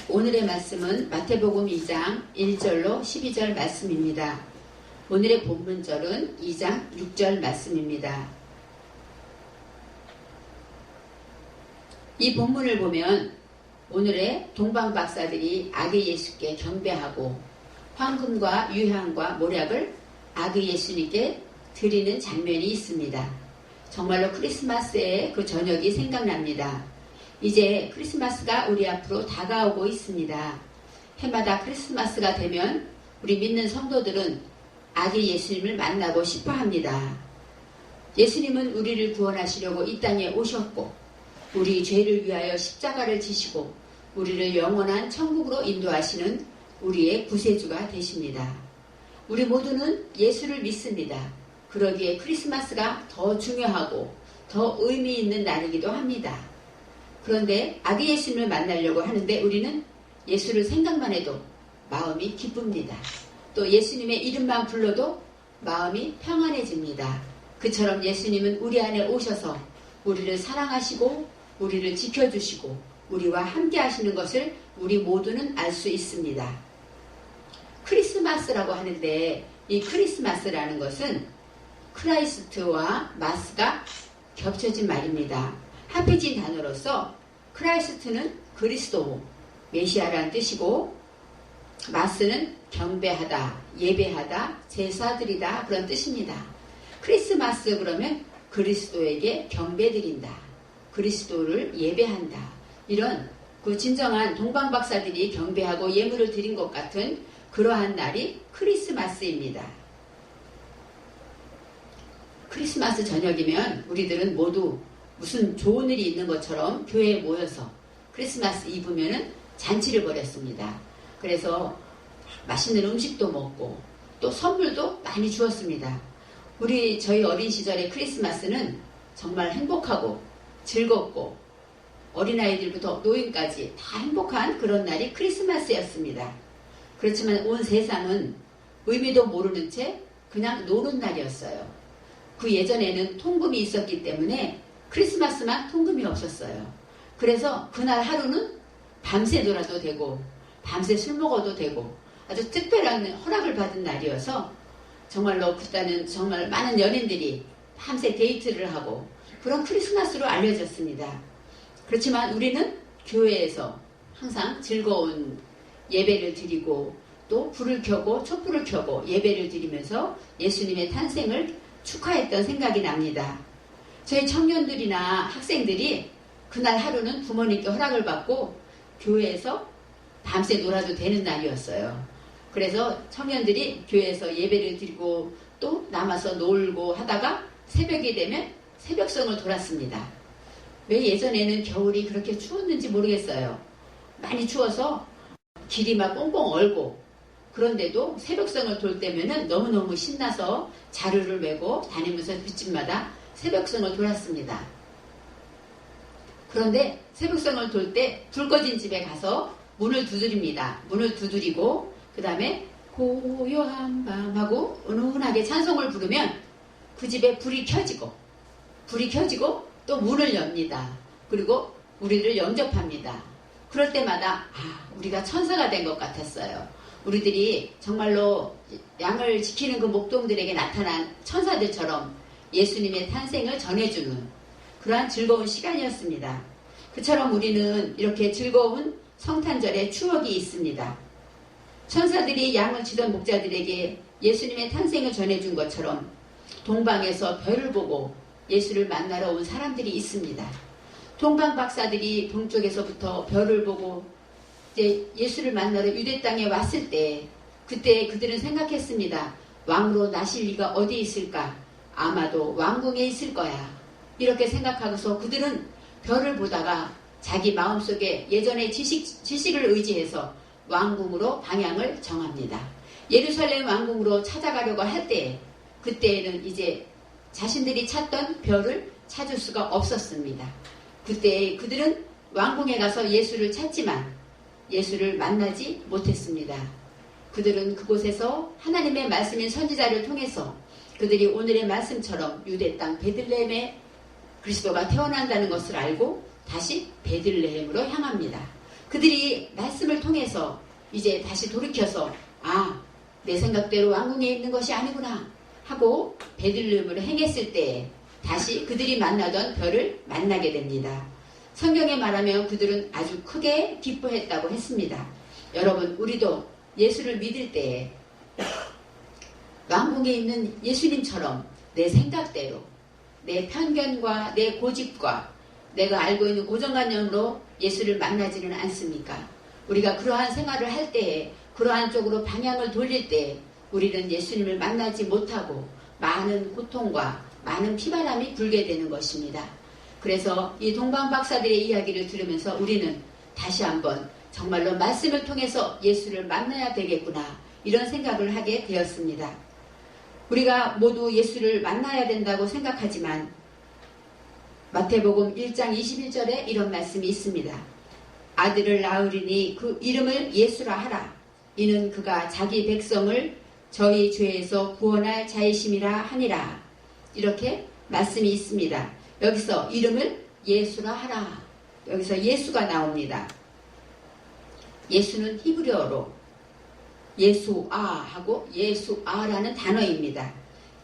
오늘의 말씀은 마태복음 2장 1절로 12절 말씀입니다. 오늘의 본문절은 2장 6절 말씀입니다. 이 본문을 보면 오늘의 동방박사들이 아기 예수께 경배하고 황금과 유향과 모략을 아기 예수님께 드리는 장면이 있습니다. 정말로 크리스마스의 그 저녁이 생각납니다. 이제 크리스마스가 우리 앞으로 다가오고 있습니다. 해마다 크리스마스가 되면 우리 믿는 성도들은 아기 예수님을 만나고 싶어 합니다. 예수님은 우리를 구원하시려고 이 땅에 오셨고 우리 죄를 위하여 십자가를 지시고 우리를 영원한 천국으로 인도하시는 우리의 구세주가 되십니다. 우리 모두는 예수를 믿습니다. 그러기에 크리스마스가 더 중요하고 더 의미 있는 날이기도 합니다. 그런데 아기 예수님을 만나려고 하는데 우리는 예수를 생각만 해도 마음이 기쁩니다. 또 예수님의 이름만 불러도 마음이 평안해집니다. 그처럼 예수님은 우리 안에 오셔서 우리를 사랑하시고 우리를 지켜주시고 우리와 함께 하시는 것을 우리 모두는 알 수 있습니다. 크리스마스라고 하는데 이 크리스마스라는 것은 크라이스트와 마스가 겹쳐진 말입니다. 합해진 단어로서 크라이스트는 그리스도, 메시아라는 뜻이고 마스는 경배하다, 예배하다, 제사드리다 그런 뜻입니다. 크리스마스 그러면 그리스도에게 경배드린다, 그리스도를 예배한다 이런 그 진정한 동방박사들이 경배하고 예물을 드린 것 같은 그러한 날이 크리스마스입니다. 크리스마스 저녁이면 우리들은 모두 무슨 좋은 일이 있는 것처럼 교회에 모여서 크리스마스 이브면은 잔치를 벌였습니다. 그래서 맛있는 음식도 먹고 또 선물도 많이 주었습니다. 저희 어린 시절의 크리스마스는 정말 행복하고 즐겁고 어린아이들부터 노인까지 다 행복한 그런 날이 크리스마스였습니다. 그렇지만 온 세상은 의미도 모르는 채 그냥 노는 날이었어요. 그 예전에는 통금이 있었기 때문에 크리스마스만 통금이 없었어요. 그래서 그날 하루는 밤새 놀아도 되고 밤새 술 먹어도 되고 아주 특별한 허락을 받은 날이어서 정말로 그때는 정말 많은 연인들이 밤새 데이트를 하고 그런 크리스마스로 알려졌습니다. 그렇지만 우리는 교회에서 항상 즐거운 예배를 드리고 또 불을 켜고 촛불을 켜고 예배를 드리면서 예수님의 탄생을 축하했던 생각이 납니다. 저희 청년들이나 학생들이 그날 하루는 부모님께 허락을 받고 교회에서 밤새 놀아도 되는 날이었어요. 그래서 청년들이 교회에서 예배를 드리고 또 남아서 놀고 하다가 새벽이 되면 새벽성을 돌았습니다. 왜 예전에는 겨울이 그렇게 추웠는지 모르겠어요. 많이 추워서 길이 막 꽁꽁 얼고 그런데도 새벽성을 돌 때면은 너무너무 신나서 자루를 메고 다니면서 뒷집마다 새벽성을 돌았습니다. 그런데 새벽성을 돌 때 불 꺼진 집에 가서 문을 두드립니다. 문을 두드리고 그 다음에 고요한 밤하고 은은하게 찬송을 부르면 그 집에 불이 켜지고 또 문을 엽니다. 그리고 우리를 영접합니다. 그럴 때마다 우리가 천사가 된 것 같았어요. 우리들이 정말로 양을 지키는 그 목동들에게 나타난 천사들처럼 예수님의 탄생을 전해주는 그러한 즐거운 시간이었습니다. 그처럼 우리는 이렇게 즐거운 성탄절의 추억이 있습니다. 천사들이 양을 치던 목자들에게 예수님의 탄생을 전해준 것처럼 동방에서 별을 보고 예수를 만나러 온 사람들이 있습니다. 동방 박사들이 동쪽에서부터 별을 보고 이제 예수를 만나러 유대 땅에 왔을 때 그때 그들은 생각했습니다. 왕으로 나실 리가 어디 있을까? 아마도 왕궁에 있을 거야. 이렇게 생각하고서 그들은 별을 보다가 자기 마음속에 예전의 지식을 의지해서 왕궁으로 방향을 정합니다. 예루살렘 왕궁으로 찾아가려고 할 때 그때에는 이제 자신들이 찾던 별을 찾을 수가 없었습니다. 그때 그들은 왕궁에 가서 예수를 찾지만 예수를 만나지 못했습니다. 그들은 그곳에서 하나님의 말씀인 선지자를 통해서 그들이 오늘의 말씀처럼 유대 땅 베들레헴에 그리스도가 태어난다는 것을 알고 다시 베들레헴으로 향합니다. 그들이 말씀을 통해서 이제 다시 돌이켜서 내 생각대로 왕궁에 있는 것이 아니구나 하고 베들레헴으로 행했을 때 다시 그들이 만나던 별을 만나게 됩니다. 성경에 말하면 그들은 아주 크게 기뻐했다고 했습니다. 여러분, 우리도 예수를 믿을 때 왕궁에 있는 예수님처럼 내 생각대로, 내 편견과 내 고집과 내가 알고 있는 고정관념으로 예수를 만나지는 않습니까? 우리가 그러한 생활을 할 때에, 그러한 쪽으로 방향을 돌릴 때 우리는 예수님을 만나지 못하고 많은 고통과 많은 피바람이 불게 되는 것입니다. 그래서 이 동방 박사들의 이야기를 들으면서 우리는 다시 한번 정말로 말씀을 통해서 예수를 만나야 되겠구나, 이런 생각을 하게 되었습니다. 우리가 모두 예수를 만나야 된다고 생각하지만 마태복음 1장 21절에 이런 말씀이 있습니다. 아들을 낳으리니 그 이름을 예수라 하라. 이는 그가 자기 백성을 저희 죄에서 구원할 자이심이라 하니라. 이렇게 말씀이 있습니다. 여기서 이름을 예수라 하라. 여기서 예수가 나옵니다. 예수는 히브리어로 예수아 하고 예수아라는 단어입니다.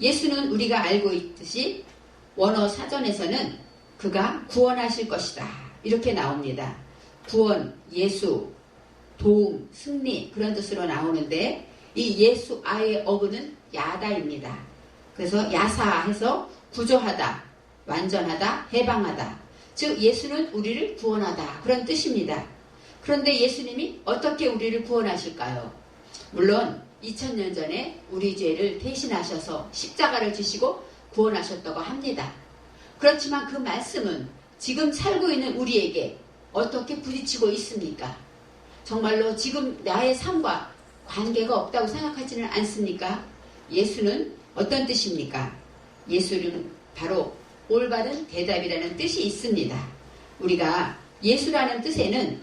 예수는 우리가 알고 있듯이 원어 사전에서는 그가 구원하실 것이다, 이렇게 나옵니다. 구원, 예수, 도움, 승리, 그런 뜻으로 나오는데 이 예수아의 어근은 야다입니다. 그래서 야사해서 구조하다, 완전하다, 해방하다. 즉 예수는 우리를 구원하다, 그런 뜻입니다. 그런데 예수님이 어떻게 우리를 구원하실까요? 물론 2000년 전에 우리 죄를 대신하셔서 십자가를 지시고 구원하셨다고 합니다. 그렇지만 그 말씀은 지금 살고 있는 우리에게 어떻게 부딪히고 있습니까? 정말로 지금 나의 삶과 관계가 없다고 생각하지는 않습니까? 예수는 어떤 뜻입니까? 예수는 바로 올바른 대답이라는 뜻이 있습니다. 우리가 예수라는 뜻에는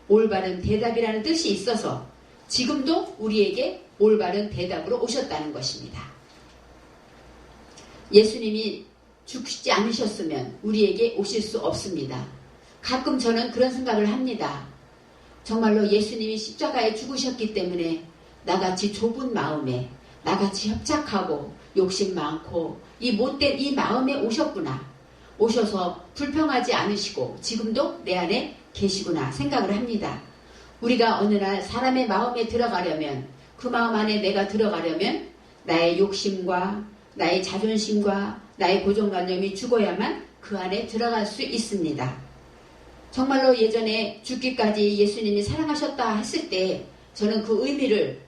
올바른 대답이라는 뜻이 있어서 지금도 우리에게 올바른 대답으로 오셨다는 것입니다. 예수님이 죽지 않으셨으면 우리에게 오실 수 없습니다. 가끔 저는 그런 생각을 합니다. 정말로 예수님이 십자가에 죽으셨기 때문에 나같이 좁은 마음에, 나같이 협착하고 욕심 많고 이 못된 이 마음에 오셨구나. 오셔서 불평하지 않으시고 지금도 내 안에 계시구나 생각을 합니다. 우리가 어느 날 사람의 마음에 들어가려면, 그 마음 안에 내가 들어가려면 나의 욕심과 나의 자존심과 나의 고정관념이 죽어야만 그 안에 들어갈 수 있습니다. 정말로 예전에 죽기까지 예수님이 사랑하셨다 했을 때 저는 그 의미를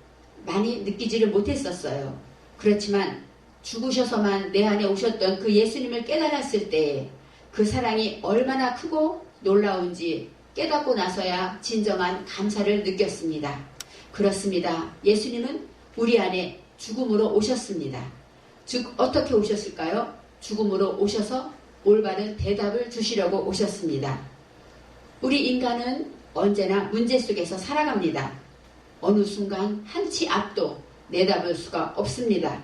많이 느끼지를 못했었어요. 그렇지만 죽으셔서만 내 안에 오셨던 그 예수님을 깨달았을 때 그 사랑이 얼마나 크고 놀라운지 깨닫고 나서야 진정한 감사를 느꼈습니다. 그렇습니다. 예수님은 우리 안에 죽음으로 오셨습니다. 즉 어떻게 오셨을까요? 죽음으로 오셔서 올바른 대답을 주시려고 오셨습니다. 우리 인간은 언제나 문제 속에서 살아갑니다. 어느 순간 한치 앞도 내다볼 수가 없습니다.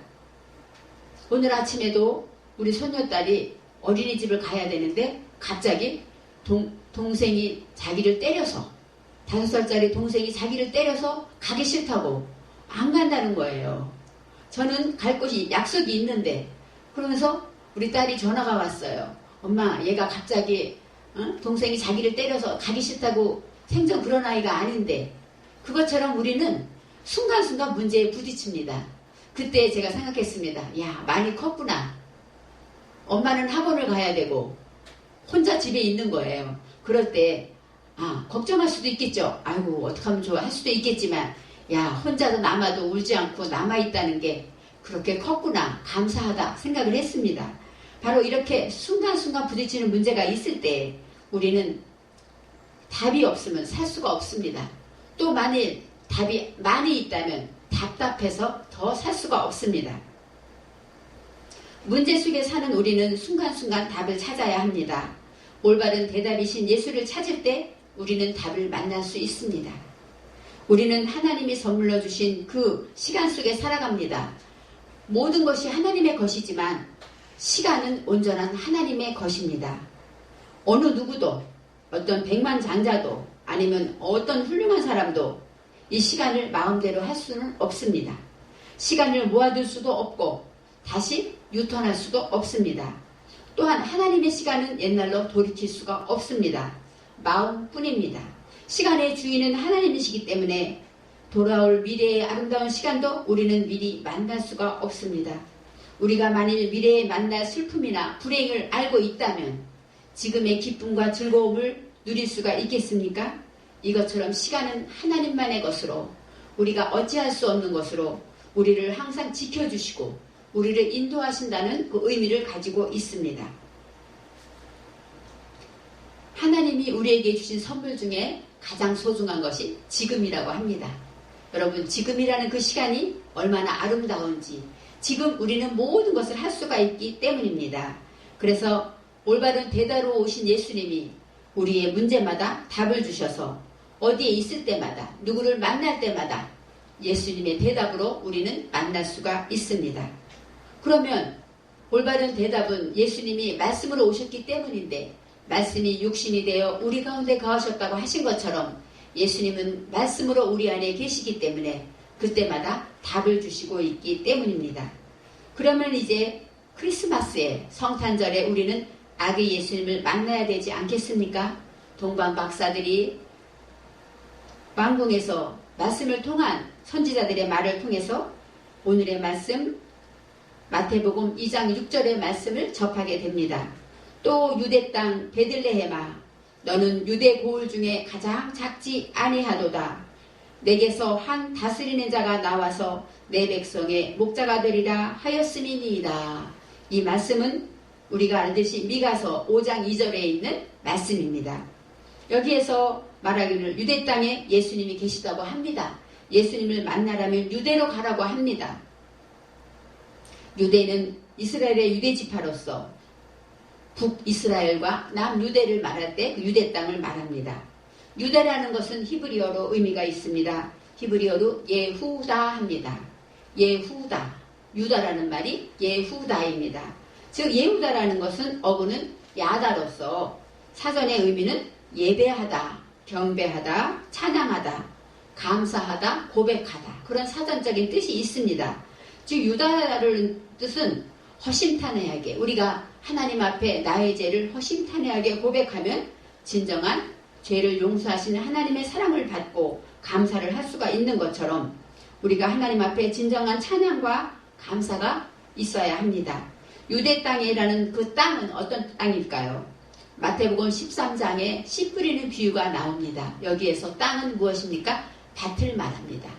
오늘 아침에도 우리 손녀딸이 어린이집을 가야 되는데 갑자기 동생이 자기를 때려서, 5살짜리 동생이 자기를 때려서 가기 싫다고 안 간다는 거예요. 저는 갈 곳이 약속이 있는데, 그러면서 우리 딸이 전화가 왔어요. 엄마, 얘가 갑자기 동생이 자기를 때려서 가기 싫다고, 생전 그런 아이가 아닌데. 그것처럼 우리는 순간순간 문제에 부딪힙니다. 그때 제가 생각했습니다. 야, 많이 컸구나. 엄마는 학원을 가야 되고 혼자 집에 있는 거예요. 그럴 때 걱정할 수도 있겠죠. 아이고 어떡하면 좋아 할 수도 있겠지만, 야, 혼자도 남아도 울지 않고 남아있다는 게 그렇게 컸구나, 감사하다 생각을 했습니다. 바로 이렇게 순간순간 부딪히는 문제가 있을 때 우리는 답이 없으면 살 수가 없습니다. 또 만일 답이 많이 있다면 답답해서 더 살 수가 없습니다. 문제 속에 사는 우리는 순간순간 답을 찾아야 합니다. 올바른 대답이신 예수를 찾을 때 우리는 답을 만날 수 있습니다. 우리는 하나님이 선물로 주신 그 시간 속에 살아갑니다. 모든 것이 하나님의 것이지만 시간은 온전한 하나님의 것입니다. 어느 누구도, 어떤 백만장자도 아니면 어떤 훌륭한 사람도 이 시간을 마음대로 할 수는 없습니다. 시간을 모아둘 수도 없고 다시 유턴할 수도 없습니다. 또한 하나님의 시간은 옛날로 돌이킬 수가 없습니다. 마음뿐입니다. 시간의 주인은 하나님이시기 때문에 돌아올 미래의 아름다운 시간도 우리는 미리 만날 수가 없습니다. 우리가 만일 미래에 만날 슬픔이나 불행을 알고 있다면 지금의 기쁨과 즐거움을 누릴 수가 있겠습니까? 이것처럼 시간은 하나님만의 것으로 우리가 어찌할 수 없는 것으로 우리를 항상 지켜주시고 우리를 인도하신다는 그 의미를 가지고 있습니다. 하나님이 우리에게 주신 선물 중에 가장 소중한 것이 지금이라고 합니다. 여러분, 지금이라는 그 시간이 얼마나 아름다운지 지금 우리는 모든 것을 할 수가 있기 때문입니다. 그래서 올바른 대답으로 오신 예수님이 우리의 문제마다 답을 주셔서 어디에 있을 때마다 누구를 만날 때마다 예수님의 대답으로 우리는 만날 수가 있습니다. 그러면 올바른 대답은 예수님이 말씀으로 오셨기 때문인데 말씀이 육신이 되어 우리 가운데 거하셨다고 하신 것처럼 예수님은 말씀으로 우리 안에 계시기 때문에 그때마다 답을 주시고 있기 때문입니다. 그러면 이제 크리스마스에 성탄절에 우리는 아기 예수님을 만나야 되지 않겠습니까? 동방 박사들이 왕궁에서 말씀을 통한 선지자들의 말을 통해서 오늘의 말씀 마태복음 2장 6절의 말씀을 접하게 됩니다. 또 유대 땅 베들레헴아 너는 유대 고을 중에 가장 작지 아니하도다. 내게서 한 다스리는 자가 나와서 내 백성의 목자가 되리라 하였음이니이다. 이 말씀은 우리가 알듯이 미가서 5장 2절에 있는 말씀입니다. 여기에서 말하기를 유대 땅에 예수님이 계시다고 합니다. 예수님을 만나라면 유대로 가라고 합니다. 유대는 이스라엘의 유대지파로서 북이스라엘과 남유대를 말할 때 그 유대 땅을 말합니다. 유대라는 것은 히브리어로 의미가 있습니다. 히브리어로 예후다 합니다. 예후다, 유다라는 말이 예후다입니다. 즉 예후다라는 것은 어구는 야다로서 사전의 의미는 예배하다, 경배하다, 찬양하다, 감사하다, 고백하다 그런 사전적인 뜻이 있습니다. 즉 유다라는 뜻은 허심탄회하게 우리가 하나님 앞에 나의 죄를 허심탄회하게 고백하면 진정한 죄를 용서하시는 하나님의 사랑을 받고 감사를 할 수가 있는 것처럼 우리가 하나님 앞에 진정한 찬양과 감사가 있어야 합니다. 유대 땅이라는 그 땅은 어떤 땅일까요? 마태복음 13장에 씨 뿌리는 비유가 나옵니다. 여기에서 땅은 무엇입니까? 밭을 말합니다.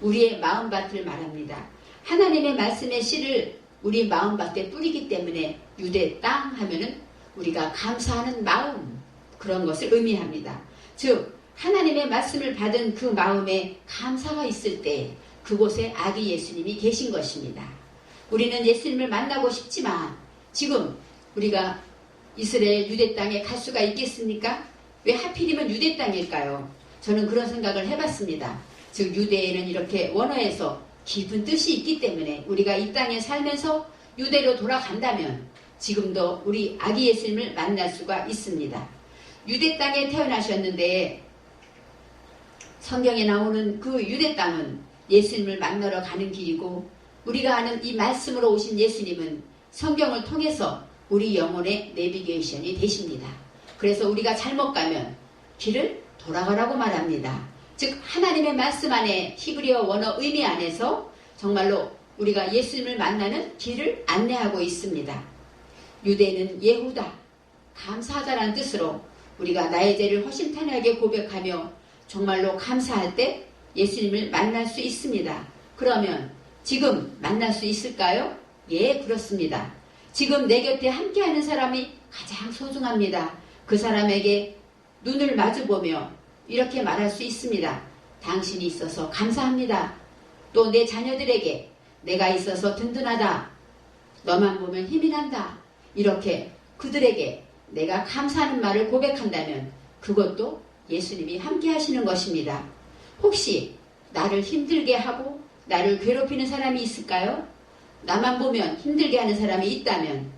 우리의 마음밭을 말합니다. 하나님의 말씀의 씨를 우리 마음밭에 뿌리기 때문에 유대 땅 하면은 우리가 감사하는 마음 그런 것을 의미합니다. 즉 하나님의 말씀을 받은 그 마음에 감사가 있을 때 그곳에 아기 예수님이 계신 것입니다. 우리는 예수님을 만나고 싶지만 지금 우리가 이스라엘 유대 땅에 갈 수가 있겠습니까? 왜 하필이면 유대 땅일까요? 저는 그런 생각을 해봤습니다. 즉 유대에는 이렇게 원어에서 깊은 뜻이 있기 때문에 우리가 이 땅에 살면서 유대로 돌아간다면 지금도 우리 아기 예수님을 만날 수가 있습니다. 유대 땅에 태어나셨는데 성경에 나오는 그 유대 땅은 예수님을 만나러 가는 길이고 우리가 아는 이 말씀으로 오신 예수님은 성경을 통해서 우리 영혼의 내비게이션이 되십니다. 그래서 우리가 잘못 가면 길을 돌아가라고 말합니다. 즉 하나님의 말씀 안에 히브리어 원어 의미 안에서 정말로 우리가 예수님을 만나는 길을 안내하고 있습니다. 유대는 예후다, 감사하다라는 뜻으로 우리가 나의 죄를 허심탄회하게 고백하며 정말로 감사할 때 예수님을 만날 수 있습니다. 그러면 지금 만날 수 있을까요? 예, 그렇습니다. 지금 내 곁에 함께하는 사람이 가장 소중합니다. 그 사람에게 눈을 마주보며 이렇게 말할 수 있습니다. 당신이 있어서 감사합니다. 또 내 자녀들에게 내가 있어서 든든하다. 너만 보면 힘이 난다. 이렇게 그들에게 내가 감사하는 말을 고백한다면 그것도 예수님이 함께 하시는 것입니다. 혹시 나를 힘들게 하고 나를 괴롭히는 사람이 있을까요? 나만 보면 힘들게 하는 사람이 있다면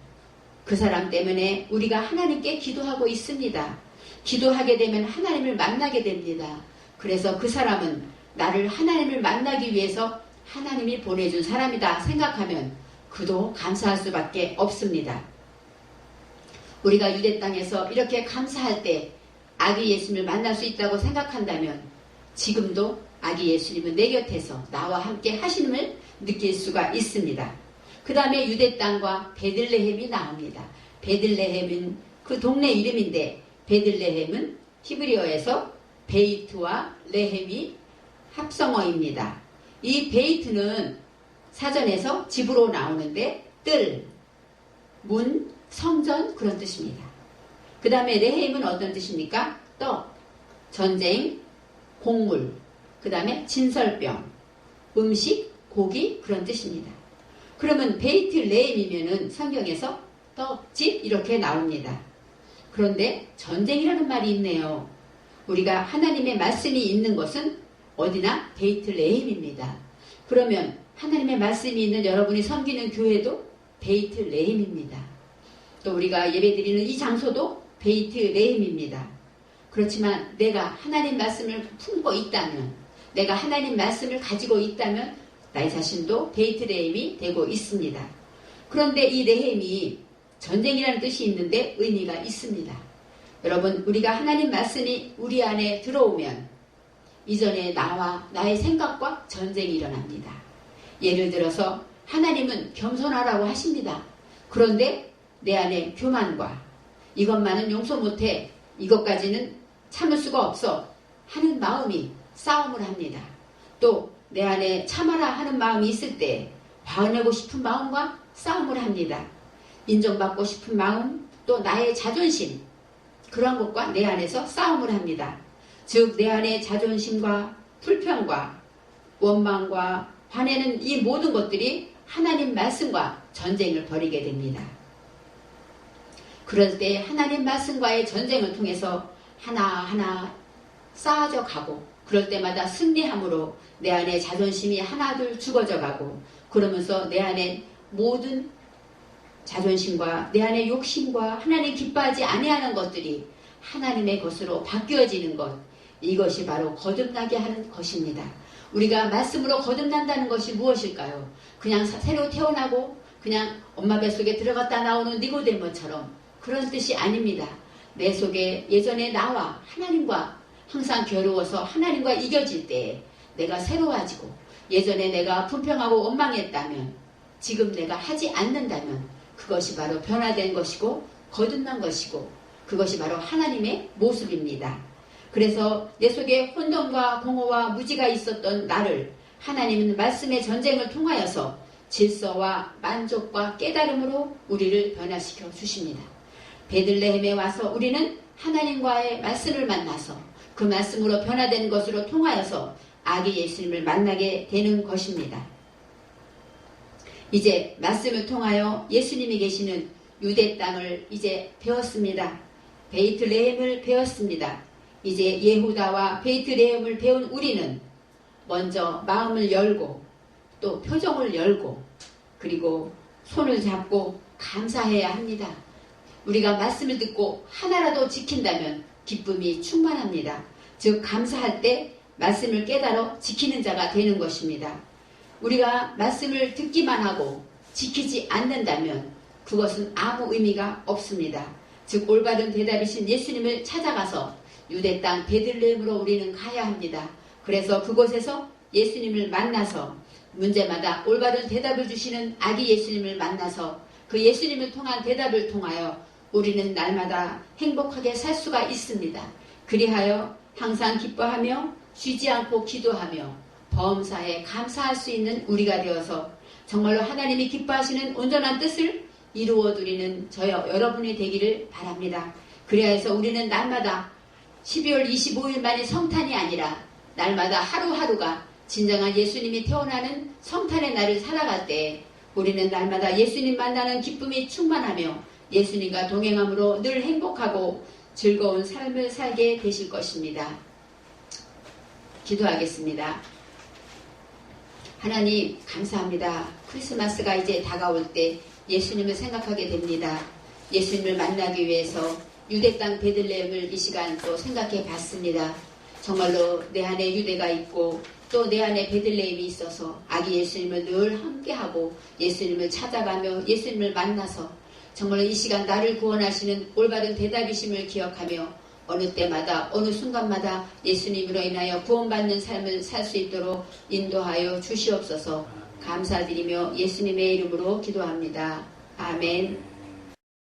그 사람 때문에 우리가 하나님께 기도하고 있습니다. 기도하게 되면 하나님을 만나게 됩니다. 그래서 그 사람은 나를 하나님을 만나기 위해서 하나님이 보내준 사람이다 생각하면 그도 감사할 수밖에 없습니다. 우리가 유대 땅에서 이렇게 감사할 때 아기 예수님을 만날 수 있다고 생각한다면 지금도 아기 예수님은 내 곁에서 나와 함께 하심을 느낄 수가 있습니다. 그 다음에 유대 땅과 베들레헴이 나옵니다. 베들레헴은 그 동네 이름인데 베들레헴은 히브리어에서 베이트와 레헴이 합성어입니다. 이 베이트는 사전에서 집으로 나오는데 뜰, 문, 성전 그런 뜻입니다. 그 다음에 레헴은 어떤 뜻입니까? 떡, 전쟁, 곡물, 그 다음에 진설병, 음식, 고기 그런 뜻입니다. 그러면 베이트 레헴이면은 성경에서 떡집 이렇게 나옵니다. 그런데 전쟁이라는 말이 있네요. 우리가 하나님의 말씀이 있는 것은 어디나 베이트 레헴입니다. 그러면 하나님의 말씀이 있는 여러분이 섬기는 교회도 베이트 레헴입니다. 또 우리가 예배드리는 이 장소도 베이트 레헴입니다. 그렇지만 내가 하나님 말씀을 품고 있다면, 내가 하나님 말씀을 가지고 있다면 나의 자신도 베이트 레헴이 되고 있습니다. 그런데 이 레헴이 전쟁이라는 뜻이 있는데 의미가 있습니다. 여러분, 우리가 하나님 말씀이 우리 안에 들어오면 이전에 나와 나의 생각과 전쟁이 일어납니다. 예를 들어서 하나님은 겸손하라고 하십니다. 그런데 내 안에 교만과 이것만은 용서 못해, 이것까지는 참을 수가 없어 하는 마음이 싸움을 합니다. 또 내 안에 참아라 하는 마음이 있을 때 화내고 싶은 마음과 싸움을 합니다. 인정받고 싶은 마음, 또 나의 자존심, 그런 것과 내 안에서 싸움을 합니다. 즉 내 안에 자존심과 불평과 원망과 화내는 이 모든 것들이 하나님 말씀과 전쟁을 벌이게 됩니다. 그럴 때 하나님 말씀과의 전쟁을 통해서 하나하나 쌓아져 가고, 그럴 때마다 승리함으로 내 안에 자존심이 하나둘 죽어져 가고, 그러면서 내 안에 모든 자존심과 내 안에 욕심과 하나님 기뻐하지 아니하는 것들이 하나님의 것으로 바뀌어지는 것, 이것이 바로 거듭나게 하는 것입니다. 우리가 말씀으로 거듭난다는 것이 무엇일까요? 그냥 새로 태어나고 그냥 엄마 뱃속에 들어갔다 나오는 니고데모처럼 그런 뜻이 아닙니다. 내 속에 예전에 나와 하나님과 항상 괴로워서 하나님과 이겨질 때 내가 새로워지고, 예전에 내가 불평하고 원망했다면 지금 내가 하지 않는다면 그것이 바로 변화된 것이고 거듭난 것이고, 그것이 바로 하나님의 모습입니다. 그래서 내 속에 혼돈과 공허와 무지가 있었던 나를 하나님은 말씀의 전쟁을 통하여서 질서와 만족과 깨달음으로 우리를 변화시켜 주십니다. 베들레헴에 와서 우리는 하나님과의 말씀을 만나서 그 말씀으로 변화된 것으로 통하여서 아기 예수님을 만나게 되는 것입니다. 이제 말씀을 통하여 예수님이 계시는 유대 땅을 이제 배웠습니다. 베이트레헴을 배웠습니다. 이제 예후다와 베이트레헴을 배운 우리는 먼저 마음을 열고 또 표정을 열고 그리고 손을 잡고 감사해야 합니다. 우리가 말씀을 듣고 하나라도 지킨다면 기쁨이 충만합니다. 즉 감사할 때 말씀을 깨달아 지키는 자가 되는 것입니다. 우리가 말씀을 듣기만 하고 지키지 않는다면 그것은 아무 의미가 없습니다. 즉 올바른 대답이신 예수님을 찾아가서 유대 땅 베들레헴으로 우리는 가야 합니다. 그래서 그곳에서 예수님을 만나서 문제마다 올바른 대답을 주시는 아기 예수님을 만나서 그 예수님을 통한 대답을 통하여 우리는 날마다 행복하게 살 수가 있습니다. 그리하여 항상 기뻐하며 쉬지 않고 기도하며 범사에 감사할 수 있는 우리가 되어서 정말로 하나님이 기뻐하시는 온전한 뜻을 이루어드리는 저여 여러분이 되기를 바랍니다. 그리하여서 우리는 날마다 12월 25일만이 성탄이 아니라 날마다 하루하루가 진정한 예수님이 태어나는 성탄의 날을 살아갈 때 우리는 날마다 예수님 만나는 기쁨이 충만하며 예수님과 동행함으로 늘 행복하고 즐거운 삶을 살게 되실 것입니다. 기도하겠습니다. 하나님 감사합니다. 크리스마스가 이제 다가올 때 예수님을 생각하게 됩니다. 예수님을 만나기 위해서 유대 땅 베들레헴을 이 시간 또 생각해 봤습니다. 정말로 내 안에 유대가 있고 또 내 안에 베들레헴이 있어서 아기 예수님을 늘 함께하고 예수님을 찾아가며 예수님을 만나서 정말로 이 시간 나를 구원하시는 올바른 대답이심을 기억하며 어느 때마다 어느 순간마다 예수님으로 인하여 구원받는 삶을 살 수 있도록 인도하여 주시옵소서. 감사드리며 예수님의 이름으로 기도합니다. 아멘.